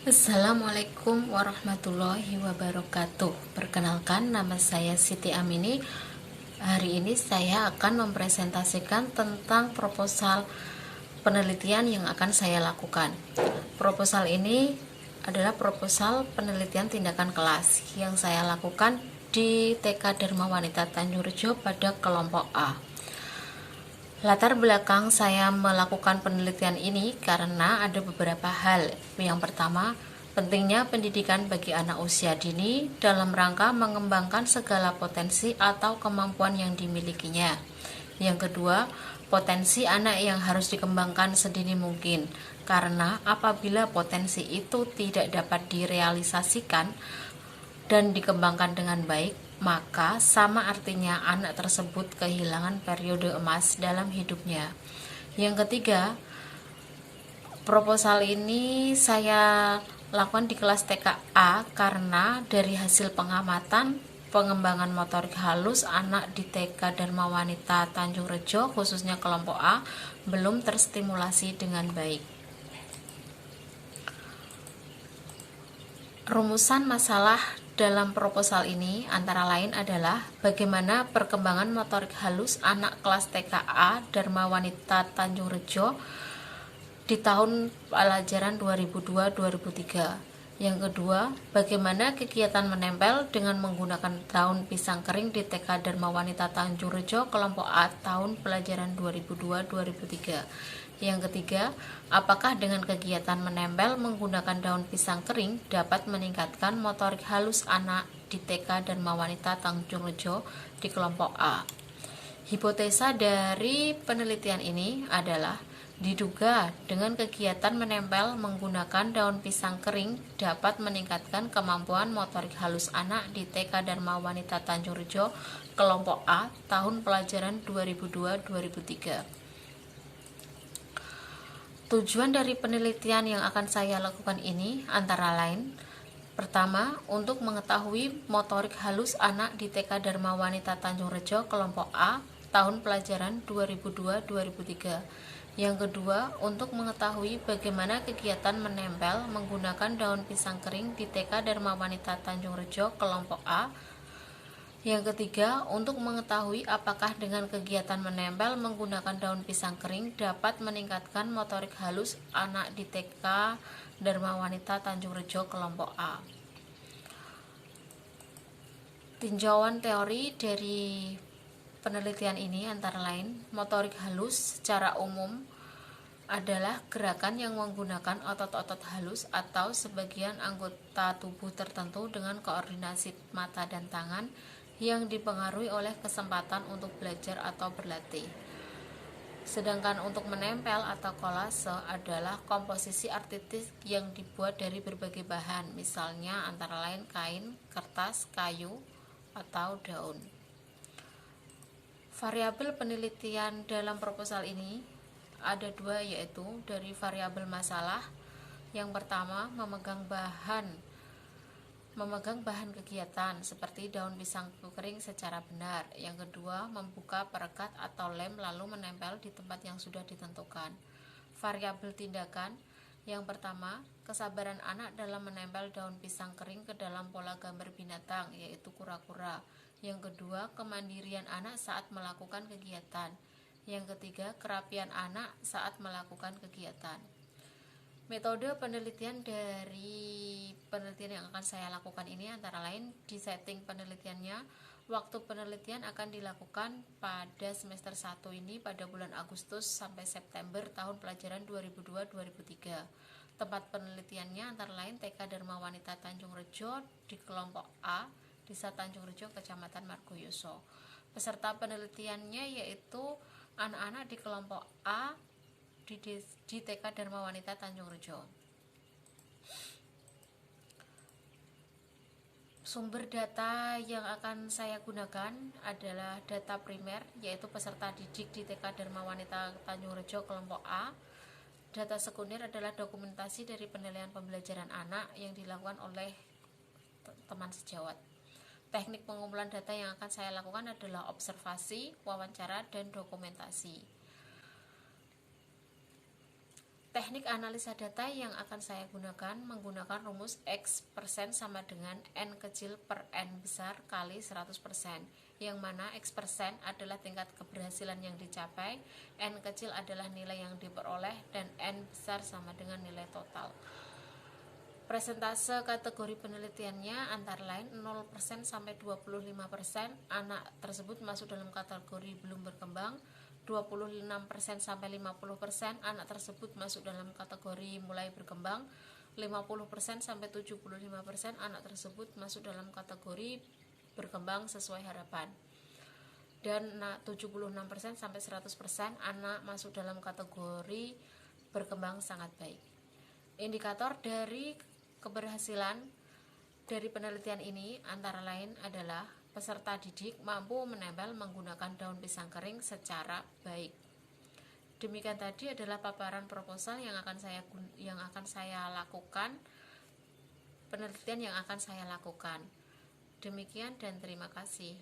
Assalamualaikum warahmatullahi wabarakatuh. Perkenalkan, nama saya Siti Amini. Hari ini saya akan mempresentasikan tentang proposal penelitian yang akan saya lakukan. Proposal ini adalah proposal penelitian tindakan kelas yang saya lakukan di TK Dharma Wanita Tanjungrejo pada kelompok A. Latar belakang saya melakukan penelitian ini karena ada beberapa hal. Yang pertama, pentingnya pendidikan bagi anak usia dini dalam rangka mengembangkan segala potensi atau kemampuan yang dimilikinya. Yang kedua, potensi anak yang harus dikembangkan sedini mungkin, karena apabila potensi itu tidak dapat direalisasikan dan dikembangkan dengan baik, maka sama artinya anak tersebut kehilangan periode emas dalam hidupnya. Yang ketiga, proposal ini saya lakukan di kelas TKA karena dari hasil pengamatan pengembangan motorik halus anak di TK Dharma Wanita Tanjungrejo, khususnya kelompok A, belum terstimulasi dengan baik. Rumusan masalah dalam proposal ini antara lain adalah bagaimana perkembangan motorik halus anak kelas TKA Dharma Wanita Tanjungrejo di tahun pelajaran 2002-2003. Yang kedua, bagaimana kegiatan menempel dengan menggunakan daun pisang kering di TK Dharma Wanita Tanjungrejo kelompok A tahun pelajaran 2002-2003. Yang ketiga, apakah dengan kegiatan menempel menggunakan daun pisang kering dapat meningkatkan motorik halus anak di TK Dharma Wanita Tanjungrejo di kelompok A? Hipotesa dari penelitian ini adalah diduga dengan kegiatan menempel menggunakan daun pisang kering dapat meningkatkan kemampuan motorik halus anak di TK Dharma Wanita Tanjungrejo kelompok A tahun pelajaran 2002-2003. Tujuan dari penelitian yang akan saya lakukan ini antara lain: pertama, untuk mengetahui motorik halus anak di TK Dharma Wanita Tanjungrejo kelompok A tahun pelajaran 2002-2003. Yang kedua, untuk mengetahui bagaimana kegiatan menempel menggunakan daun pisang kering di TK Dharma Wanita Tanjungrejo kelompok A. Yang ketiga, untuk mengetahui apakah dengan kegiatan menempel menggunakan daun pisang kering dapat meningkatkan motorik halus anak di TK Dharma Wanita Tanjungrejo kelompok A. Tinjauan teori dari penelitian ini antara lain, motorik halus secara umum adalah gerakan yang menggunakan otot-otot halus atau sebagian anggota tubuh tertentu dengan koordinasi mata dan tangan yang dipengaruhi oleh kesempatan untuk belajar atau berlatih. Sedangkan untuk menempel atau kolase adalah komposisi artistik yang dibuat dari berbagai bahan, misalnya antara lain kain, kertas, kayu, atau daun. Variabel penelitian dalam proposal ini ada dua, yaitu dari variabel masalah. Yang pertama, memegang bahan kegiatan seperti daun pisang kering secara benar. Yang kedua, membuka perekat atau lem lalu menempel di tempat yang sudah ditentukan. Variabel tindakan, yang pertama, kesabaran anak dalam menempel daun pisang kering ke dalam pola gambar binatang, yaitu kura-kura. Yang kedua, kemandirian anak saat melakukan kegiatan. Yang ketiga, kerapian anak saat melakukan kegiatan. Metode penelitian dari penelitian yang akan saya lakukan ini antara lain di setting penelitiannya. Waktu penelitian akan dilakukan pada semester 1 ini pada bulan Agustus sampai September tahun pelajaran 2002-2003. Tempat penelitiannya antara lain TK Dharma Wanita Tanjungrejo di kelompok A, Desa Tanjungrejo, Kecamatan Margoyoso. Peserta penelitiannya yaitu anak-anak di kelompok A di TK Dharma Wanita Tanjungrejo. Sumber data yang akan saya gunakan adalah data primer, yaitu peserta didik di TK Dharma Wanita Tanjungrejo kelompok A. Data sekunder adalah dokumentasi dari penilaian pembelajaran anak yang dilakukan oleh teman sejawat. Teknik pengumpulan data yang akan saya lakukan adalah observasi, wawancara, dan dokumentasi. Teknik analisa data yang akan saya gunakan menggunakan rumus X% sama dengan N kecil per N besar kali 100%, yang mana X% adalah tingkat keberhasilan yang dicapai, N kecil adalah nilai yang diperoleh, dan N besar sama dengan nilai total. Presentase kategori penelitiannya antara lain 0% sampai 25%, anak tersebut masuk dalam kategori belum berkembang. 26% sampai 50%, anak tersebut masuk dalam kategori mulai berkembang. 50% sampai 75%, anak tersebut masuk dalam kategori berkembang sesuai harapan. Dan 76% sampai 100%, anak masuk dalam kategori berkembang sangat baik. Indikator dari keberhasilan dari penelitian ini antara lain adalah peserta didik mampu menempel menggunakan daun pisang kering secara baik. Demikian tadi adalah paparan proposal yang akan saya lakukan, penelitian yang akan saya lakukan. Demikian dan terima kasih.